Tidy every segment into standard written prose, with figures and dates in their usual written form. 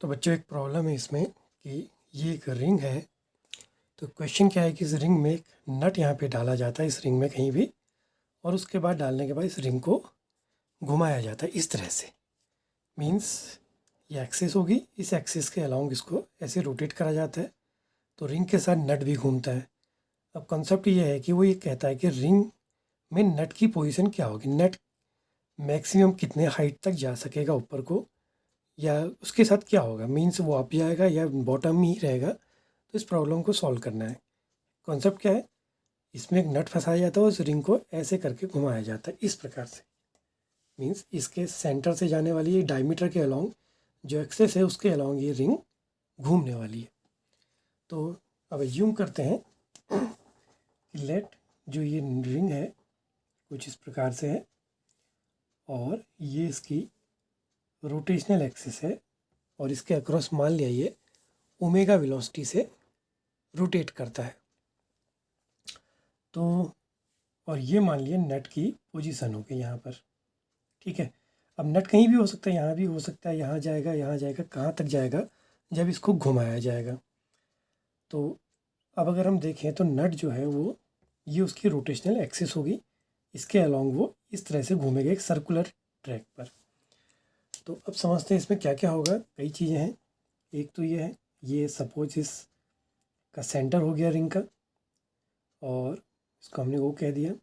तो बच्चों एक प्रॉब्लम है इसमें कि ये एक रिंग है। तो क्वेश्चन क्या है कि इस रिंग में एक नट यहाँ पे डाला जाता है इस रिंग में कहीं भी, और उसके बाद डालने के बाद इस रिंग को घुमाया जाता है इस तरह से। मीन्स ये एक्सिस होगी, इस एक्सिस के अलोंग इसको ऐसे रोटेट करा जाता है तो रिंग के साथ नट भी घूमता है। अब कॉन्सेप्ट ये है कि वो ये कहता है कि रिंग में नट की पोजीशन क्या होगी, नट मैक्सिमम कितने हाइट तक जा सकेगा ऊपर को, या उसके साथ क्या होगा, मीन्स वो अप जाएगा या बॉटम में ही रहेगा। तो इस प्रॉब्लम को सॉल्व करना है। कॉन्सेप्ट क्या है, इसमें एक नट फंसाया जाता है, उस रिंग को ऐसे करके घुमाया जाता है इस प्रकार से। मीन्स इसके सेंटर से जाने वाली ये डायमीटर के अलोंग जो एक्सेस है उसके अलोंग ये रिंग घूमने वाली है। तो अब एज्यूम करते हैं कि लेट जो ये रिंग है कुछ इस प्रकार से है और ये इसकी रोटेशनल एक्सिस है और इसके अक्रॉस मान लिया ये ओमेगा वेलोसिटी से रोटेट करता है। तो और ये मान लिया नट की पोजीशन होगी यहाँ पर, ठीक है। अब नट कहीं भी हो सकता है, यहाँ भी हो सकता है, यहाँ जाएगा, कहाँ तक जाएगा जब इसको घुमाया जाएगा। तो अब अगर हम देखें तो नट जो है वो ये उसकी रोटेशनल एक्सिस होगी, इसके अलोंग वो इस तरह से घूमेगा एक सर्कुलर ट्रैक पर। तो अब समझते हैं इसमें क्या क्या होगा। कई चीज़ें हैं। एक तो ये है, ये सपोज इसका सेंटर हो गया रिंग का और इसको हमने वो कह दिया,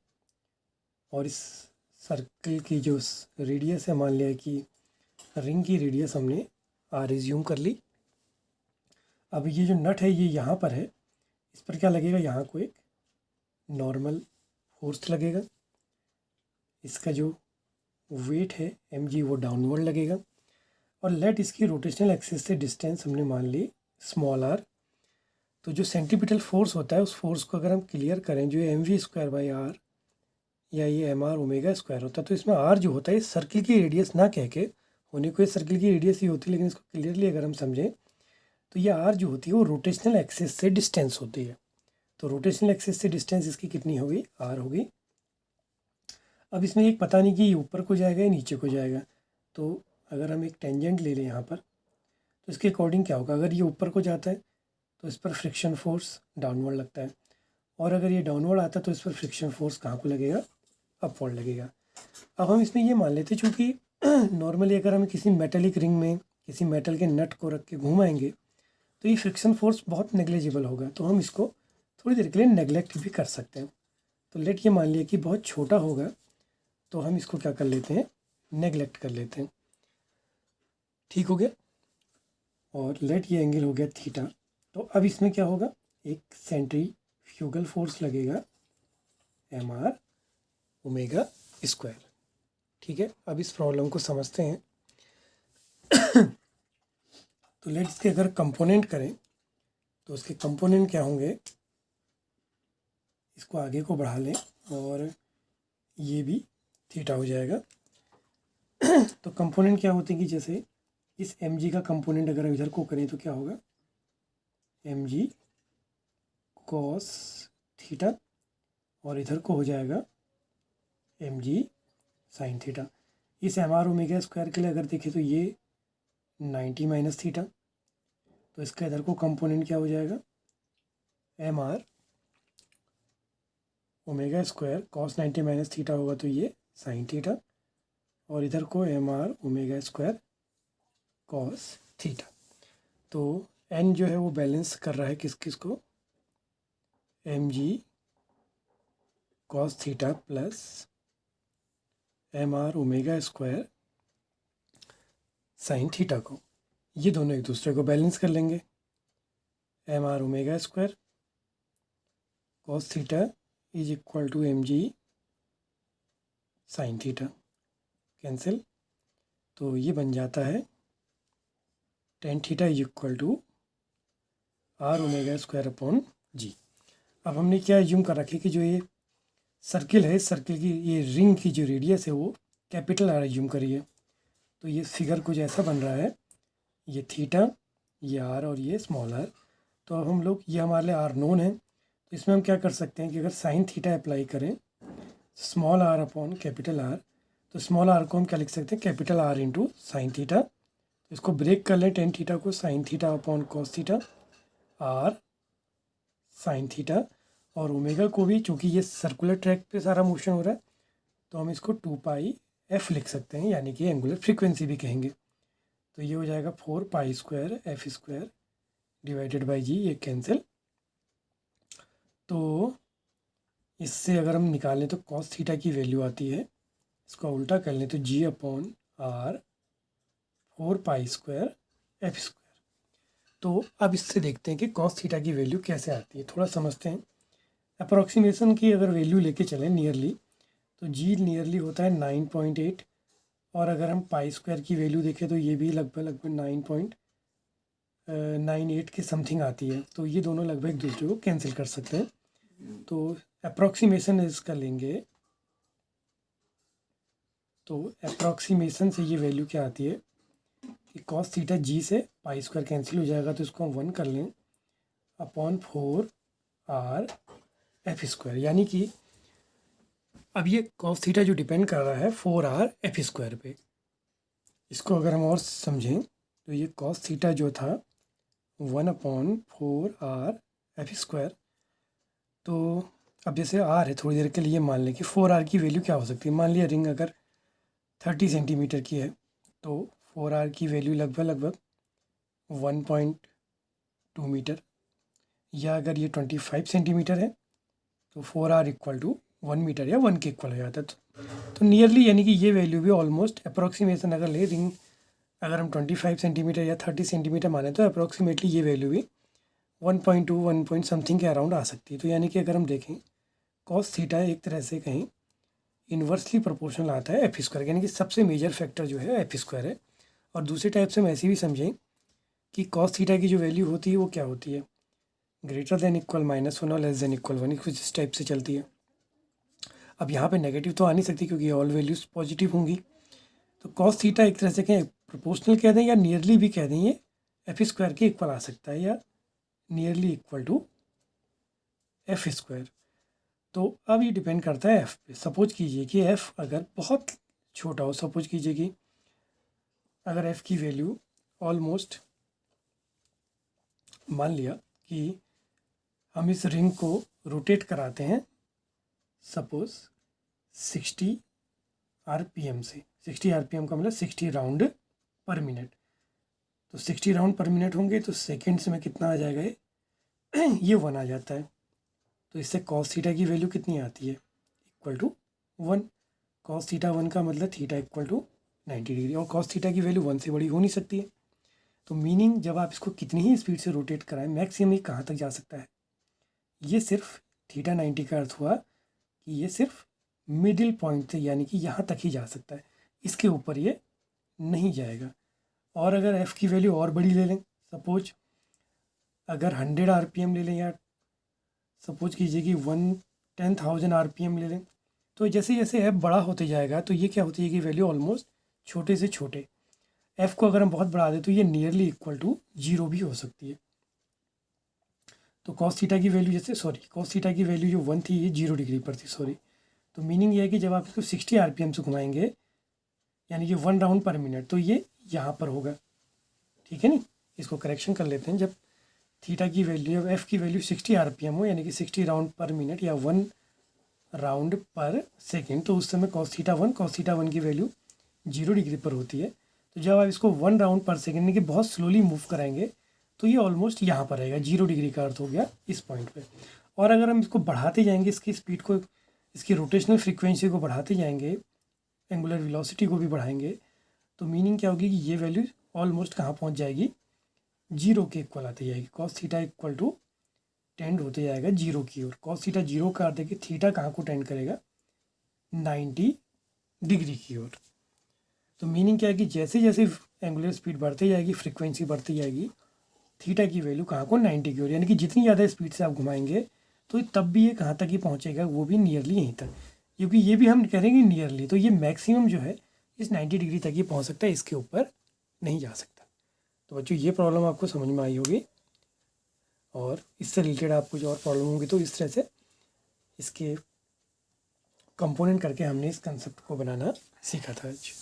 और इस सर्कल की जो रेडियस है मान लिया कि रिंग की रेडियस हमने आर एज्यूम कर ली। अब ये जो नट है ये यहाँ पर है, इस पर क्या लगेगा, यहाँ को एक नॉर्मल फोर्स लगेगा। इसका जो वेट है mg वो डाउनवर्ड लगेगा और लेट इसकी रोटेशनल एक्सिस से डिस्टेंस हमने मान ली स्मॉल r। तो जो सेंटीपिटल फोर्स होता है उस फोर्स को अगर हम क्लियर करें जो mv²/r या ये mr ओमेगा स्क्वायर होता है, तो इसमें r जो होता है इस सर्किल की रेडियस ना कह के, होने को इस सर्किल की रेडियस ही होती है लेकिन इसको क्लियरली अगर हम समझें तो ये r जो होती है वो रोटेशनल एक्सिस से डिस्टेंस होती है। तो रोटेशनल एक्सिस से डिस्टेंस इसकी कितनी होगी, r होगी। अब इसमें एक पता नहीं कि ये ऊपर को जाएगा या नीचे को जाएगा। तो अगर हम एक टेंजेंट ले लें यहाँ पर तो इसके अकॉर्डिंग क्या होगा, अगर ये ऊपर को जाता है तो इस पर फ्रिक्शन फोर्स डाउनवर्ड लगता है, और अगर ये डाउनवर्ड आता है तो इस पर फ्रिक्शन फोर्स कहाँ को लगेगा, अपवर्ड लगेगा। अब हम इसमें ये मान लेते हैं चूँकि नॉर्मली अगर हम किसी मेटलिक रिंग में किसी मेटल के नट को रख के घुमाएंगे तो ये फ्रिक्शन फोर्स बहुत नेग्लिजिबल होगा, तो हम इसको थोड़ी देर के लिए नेग्लेक्ट भी कर सकते हैं। तो लेट ये मान लिया कि बहुत छोटा होगा तो हम इसको क्या कर लेते हैं, नेग्लेक्ट कर लेते हैं, ठीक हो गया। और लेट ये एंगल हो गया थीटा। तो अब इसमें क्या होगा, एक सेंट्रीफ्यूगल फोर्स लगेगा mr ओमेगा स्क्वायर, ठीक है। अब इस प्रॉब्लम को समझते हैं। तो लेट इसके अगर कंपोनेंट करें तो उसके कंपोनेंट क्या होंगे, इसको आगे को बढ़ा लें और ये भी थीटा हो जाएगा। तो कंपोनेंट क्या होते हैं कि जैसे इस mg का कंपोनेंट अगर इधर को करें तो क्या होगा, mg cos थीटा, और इधर को हो जाएगा mg sin थीटा। इस mr ओमेगा स्क्वायर के लिए अगर देखें तो ये 90 माइनस थीटा, तो इसका इधर को कंपोनेंट क्या हो जाएगा, mr omega square cos 90 minus theta होगा तो ये sin थीटा, और इधर को mr omega square cos theta. तो n जो है वो बैलेंस कर रहा है किस किस को, mg cos theta plus mr omega square sin theta को, ये दोनों एक दूसरे को बैलेंस कर लेंगे। mr omega square cos theta is equal to mg sin theta, cancel. तो ये बन जाता है tan theta is equal to r omega square upon g। अब हमने क्या एज्यूम कर रखी कि जो ये सर्किल है, इस सर्किल की ये रिंग की जो रेडियस है वो कैपिटल R एज्यूम करिए। तो ये फिगर कुछ ऐसा बन रहा है, ये थीटा, ये R और ये स्मॉल r। तो अब हम लोग ये हमारे लिए R नोन है, तो इसमें हम क्या कर सकते हैं कि अगर साइन थीटा अप्लाई करें small r upon capital R, तो स्मॉल r को हम क्या लिख सकते हैं, capital R into sine theta. इसको ब्रेक कर लें टेन थीटा को, sine theta upon cos theta r sine theta, और ओमेगा को भी, चूँकि ये सर्कुलर ट्रैक पे सारा मोशन हो रहा है, तो हम इसको 2 पाई एफ लिख सकते हैं, यानी कि एंगुलर फ्रीक्वेंसी भी कहेंगे। तो ये हो जाएगा 4 पाई² एफ² डिवाइडेड बाई जी, ये कैंसिल। तो इससे अगर हम निकालें तो कॉस थीटा की वैल्यू आती है, इसको उल्टा कर लें तो जी अपॉन आर 4 पाई² एफ²। तो अब इससे देखते हैं कि कॉस थीटा की वैल्यू कैसे आती है, थोड़ा समझते हैं। अप्रॉक्सीमेशन की अगर वैल्यू लेके चलें नियरली, तो जी नियरली होता है 9.8, और अगर हम पाई² की वैल्यू देखें तो ये भी लगभग 9.98 के समथिंग आती है। तो ये दोनों लगभग एक दूसरे को कैंसिल कर सकते हैं। तो अप्रॉक्सीमेशन इसका लेंगे, तो अप्रॉक्सीमेशन से ये वैल्यू क्या आती है कि कॉस थीटा जी से पाई² कैंसिल हो जाएगा, तो इसको हम 1 कर लें अपॉन 4 r⁴, यानी कि अब ये कॉस थीटा जो डिपेंड कर रहा है 4r⁴ पे। इसको अगर हम और समझें तो ये कॉस थीटा जो था 1/4r⁴। तो अब जैसे r है, थोड़ी देर के लिए मान लें कि 4r की वैल्यू क्या हो सकती है। मान लिया रिंग अगर 30 सेंटीमीटर की है, तो 4r की वैल्यू लगभग 1.2 मीटर, या अगर ये 25 सेंटीमीटर है तो 4r = 1 मीटर या 1 के इक्वल हो जाता है। तो नियरली, यानी कि ये वैल्यू भी ऑलमोस्ट अप्रॉक्सीमेशन अगर ले, रिंग अगर हम 25 सेंटीमीटर या 30 सेंटीमीटर माने, तो अप्रॉक्सीमेटली ये वैल्यू भी 1.2 1 पॉइंट समथिंग के अराउंड आ सकती है। तो यानी कि अगर हम देखें कॉस थीटा एक तरह से कहीं इन्वर्सली प्रोपोर्शनल आता है एफ², यानी कि सबसे मेजर फैक्टर जो है एफ² है। और दूसरे टाइप से हम ऐसे भी समझें कि कॉस थीटा की जो वैल्यू होती है वो क्या होती है, ग्रेटर देन इक्वल -1 और लेस देन इक्वल 1, कुछ इस टाइप से चलती है। अब यहाँ पे नेगेटिव तो आ नहीं सकती क्योंकि ऑल वैल्यूज़ पॉजिटिव होंगी। तो कॉस थीटा एक तरह से कहें प्रोपोर्शनल कह दें या नियरली भी कह दें, ये एफ² के इक्वल आ सकता है, या नियरली इक्वल टू एफ²। तो अब ये डिपेंड करता है एफ़ पे। सपोज कीजिए कि एफ़ अगर बहुत छोटा हो, सपोज कीजिए कि अगर एफ़ की वैल्यू ऑलमोस्ट, मान लिया कि हम इस रिंग को रोटेट कराते हैं सपोज 60 RPM से। 60 RPM का मतलब 60 राउंड पर मिनट। तो 60 राउंड पर मिनट होंगे तो सेकेंड्स में कितना आ जाएगा, ये 1 आ जाता है। तो इससे कॉस थीटा की वैल्यू कितनी आती है, =1। कॉस थीटा 1 का मतलब थीटा = 90 डिग्री, और कॉस थीटा की वैल्यू 1 से बड़ी हो नहीं सकती है। तो मीनिंग जब आप इसको कितनी ही स्पीड से रोटेट कराएं, मैक्सिमम ये कहाँ तक जा सकता है, ये सिर्फ थीटा 90 का अर्थ हुआ कि ये सिर्फ मिडिल पॉइंट से, यानी कि यहाँ तक ही जा सकता है, इसके ऊपर ये नहीं जाएगा। और अगर एफ़ की वैल्यू और बड़ी ले लें, सपोज अगर 100 RPM ले लें, या सपोज कीजिए कि 10,000 RPM ले लें, तो जैसे जैसे एफ़ बड़ा होते जाएगा तो ये क्या होती है कि वैल्यू ऑलमोस्ट छोटे से छोटे, एफ़ को अगर हम बहुत बढ़ा दें तो ये नियरली इक्वल टू 0 भी हो सकती है। तो कॉस थीटा की वैल्यू कॉस थीटा की वैल्यू जो 1 थी, ये 0 डिग्री पर थी, तो मीनिंग ये है कि जब आप इसको 60 RPM से घुमाएंगे, यानी कि 1 राउंड पर मिनट, तो ये यहाँ पर होगा, ठीक है नी। इसको करेक्शन कर लेते हैं। जब थीटा की वैल्यू, एफ़ की वैल्यू 60 RPM हो, यानी कि 60 राउंड पर मिनट या 1 राउंड पर सेकेंड, तो उस समय कॉस थीटा 1 की वैल्यू 0 डिग्री पर होती है। तो जब आप इसको 1 राउंड पर सेकेंड यानी कि बहुत स्लोली मूव कराएंगे, तो ये ऑलमोस्ट यहाँ पर रहेगा, 0 डिग्री का अर्थ हो गया इस पॉइंट पे। और अगर हम इसको बढ़ाते जाएंगे, इसकी स्पीड को, इसकी रोटेशनल फ्रीक्वेंसी को बढ़ाते जाएंगे, एंगुलर वेलोसिटी को भी बढ़ाएंगे, तो मीनिंग क्या होगी कि ये वैल्यू ऑलमोस्ट कहाँ पहुँच जाएगी, 0 के इक्वल आती जाएगी। कॉस थीटा = टेंड होते जाएगा 0 की ओर। कॉस थीटा 0 का अर्थ है कि थीटा कहाँ को टेंड करेगा, 90 डिग्री की ओर। तो मीनिंग क्या है कि जैसे जैसे एंगुलर स्पीड बढ़ती जाएगी, फ्रीक्वेंसी बढ़ती जाएगी, थीटा की वैल्यू कहाँ को, 90 की ओर, यानी कि जितनी ज़्यादा स्पीड से आप घुमाएंगे तो तब भी ये कहाँ तक ही पहुँचेगा, वो भी नियरली यहीं तक। क्योंकि ये भी हम करेंगे नियरली, तो ये मैक्सिमम जो है इस 90 डिग्री तक ही पहुँच सकता है, इसके ऊपर नहीं जा सकता। तो बच्चों ये प्रॉब्लम आपको समझ में आई होगी, और इससे रिलेटेड आपको जो और प्रॉब्लम होगी तो इस तरह से इसके कंपोनेंट करके हमने इस कंसेप्ट को बनाना सीखा था आज।